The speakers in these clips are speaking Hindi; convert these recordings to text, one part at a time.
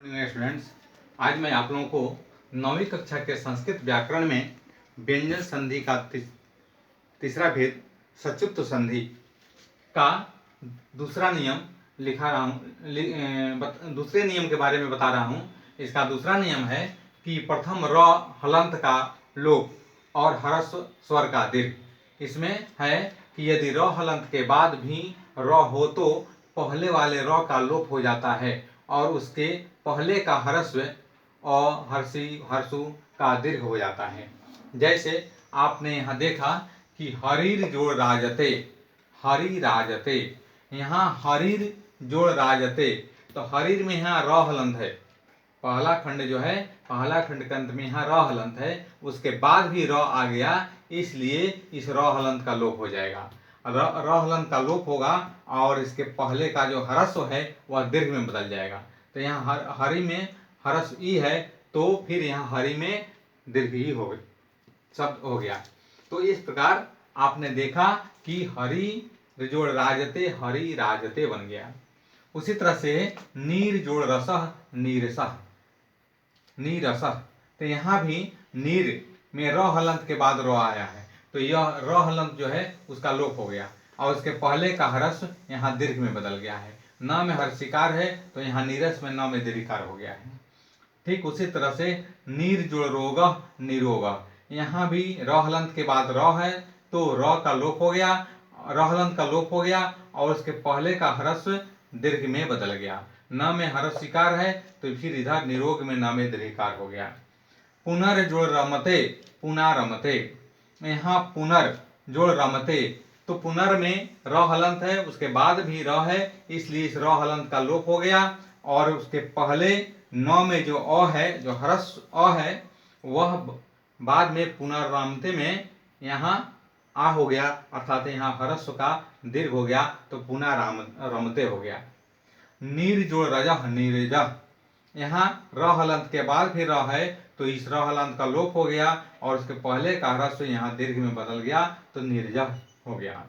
स्टूडेंट्स, आज मैं आप लोगों को 9वीं कक्षा के संस्कृत व्याकरण में व्यंजन संधि का तीसरा भेद सचुप्त संधि का दूसरा नियम लिखा रहा हूँ। दूसरे नियम के बारे में बता रहा हूँ। इसका दूसरा नियम है कि प्रथम र हलंत का लोप और ह्रस्व स्वर का दीर्घ। इसमें है कि यदि र हलंत के बाद भी र हो तो पहले वाले र का लोप हो जाता है और उसके पहले का ह्रस्व और हर्षी हर्षु का दीर्घ हो जाता है। जैसे आपने यहाँ देखा कि हरीर जोड़ राजते, हरी राजते, यहाँ हरीर जोड़ राजते, तो हरीर में यहाँ र हलंत है। पहला खंड जो है, पहला खंड के अंत में यहाँ र हलंत है, उसके बाद भी र आ गया, इसलिए इस र हलंत का लोप हो जाएगा। र हलंत का लोप होगा और इसके पहले का जो ह्रस्व है वह दीर्घ में बदल जाएगा। तो यहाँ हरि में ह्रस्व ई है, तो फिर यहाँ हरि में दीर्घ ई हो गई, शब्द हो गया। तो इस प्रकार आपने देखा कि हरि जोड़ राजते, हरि राजते बन गया। उसी तरह से नीर जोड़ रसह, नीरसह, नीरसह, तो यहाँ भी नीर में र हलंत के बाद रो आया है, तो यह र हलंत जो है उसका लोप हो गया और उसके पहले का ह्रस्व यहाँ दीर्घ में बदल गया है। न में हर्षिकार है तो यहाँ नीरस में न में दीर्घकार हो गया है। ठीक उसी तरह से नीर जोड़ रोग, निरोग, यहाँ भी र हलंत के बाद र है तो र का लोप हो गया, र हलंत का लोप हो गया और उसके पहले का ह्रस्व दीर्घ में बदल गया। न में हर्षिकार है तो फिर इधर निरोग में न में दीर्घकार हो गया। पुनर जोड़ रमते, पुना रमते, यहाँ पुनर जोड़ रमते, तो पुनर में र हलंत है, उसके बाद भी र है, इसलिए इस र हलंत का लोप हो गया और उसके पहले न में जो अ है, जो ह्रस्व अ है, वह बाद में पुनर्रामते में यहाँ आ हो गया, अर्थात यहाँ ह्रस्व का दीर्घ हो गया तो पुनः रमते हो गया। नीर जोड़ रजह, नीरजह, यहाँ र हलंत के बाद फिर र है तो इस र हलंत का लोप हो गया और उसके पहले का ह्रस्व यहाँ दीर्घ में बदल गया तो निर्जह हो गया।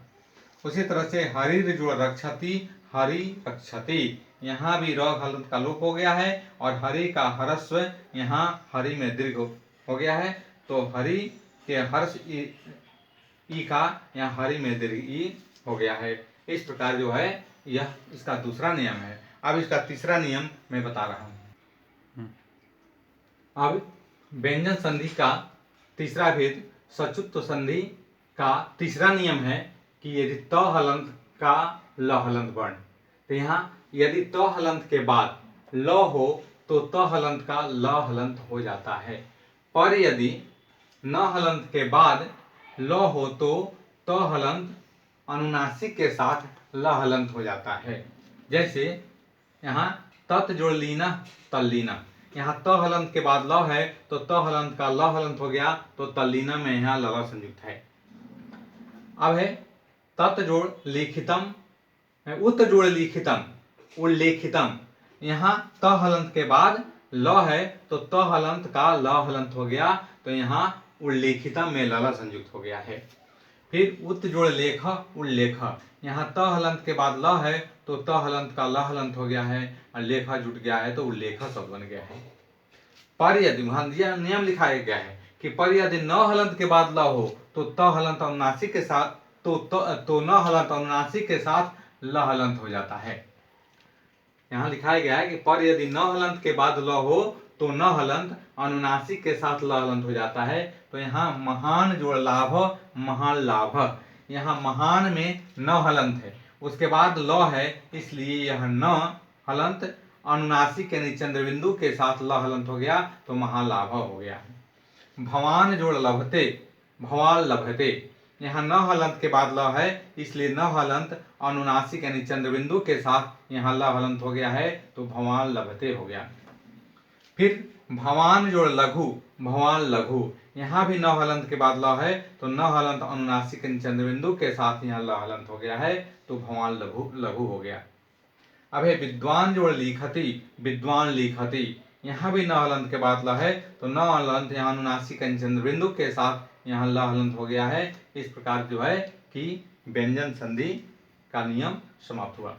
उसी तरह से हरिर जोड़ रक्षति, हरि रक्षति, यहाँ भी र हलंत का लोप हो गया है और हरि का ह्रस्व यहाँ हरि में दीर्घ हो गया है, तो हरि के हर्ष ई का यहाँ हरि में दीर्घ ई हो गया है। इस प्रकार जो है यह इसका दूसरा नियम है। अब इसका तीसरा नियम मैं बता रहा हूँ। अब व्यंजन संधि का तीसरा भेद सचुप्त संधि का तीसरा नियम है कि यदि त हलंत का ल हलंत वर्ण, तो यहाँ यदि त हलंत के बाद ल हो तो त हलंत का ल हलंत हो जाता है, पर यदि न हलंत के बाद ल हो तो त हलंत अनुनासिक के साथ ल हलंत हो जाता है। जैसे यहाँ तत् जोड़ लीना, तल्लीना, यहाँ त हलंत के बाद ल है तो त हलंत का ल हलंत हो गया, तो तल्लीना में यहाँ ल संयुक्त है। अब है तत् जोड़ लिखितम, उत जोड़ लिखितम, उल्लेखितम, यहाँ त हलंत के बाद ल है तो त हलंत का ल हलंत हो गया, तो यहाँ उल्लेखितम में ल संयुक्त हो गया है। फिर उत जोड़ लेख, उल्लेख, यहाँ त हलंत के बाद ल है तो त हलंत का ल हलंत हो गया है और लेखा जुट गया है तो उल्लेख शब्द बन गया है। पर यदि नियम लिखाया गया है कि पर यदि न हलंत के बाद ल हो तो त हलंत अनुनासिक के साथ तो न हलंत अनुनासिक के साथ ल हलंत हो जाता है। यहाँ लिखाया गया है कि पर यदि न हलंत के बाद ल हो तो न हलंत अनुनासिक के साथ ल हलंत हो जाता है। तो यहाँ महान जोड़ लाभ, महान लाभ, यहाँ महान में न हलंत है, उसके बाद ल है, इसलिए यह न हलंत अनुनासिक यानी चंद्र बिंदु के साथ ल हलंत हो गया तो महालाभ हो गया। भवान जोड़ लभते, भवान लभते, यहाँ न हलंत के बाद ल है, इसलिए न हलंत अनुनासिक यानी चंद्र बिंदु के साथ यहाँ ल हलंत हो गया है तो भवान लभते हो गया। फिर भवान जोड़ लघु, भवान लघु, यहाँ भी न हलंत के बाद ल है तो न हलंत अनुनासिक यानी चंद्र बिंदु के साथ यहाँ ल हलंत हो गया है तो भवान लघु लघु हो गया। अब है विद्वान जोड़ लिखति, विद्वान लिखति, यहाँ भी न हलंत के बाद ल है तो न हलंत यहाँ अनुनासिक चंद्र बिंदु के साथ यहाँ ल हलंत हो गया है। इस प्रकार जो है कि व्यंजन संधि का नियम समाप्त हुआ।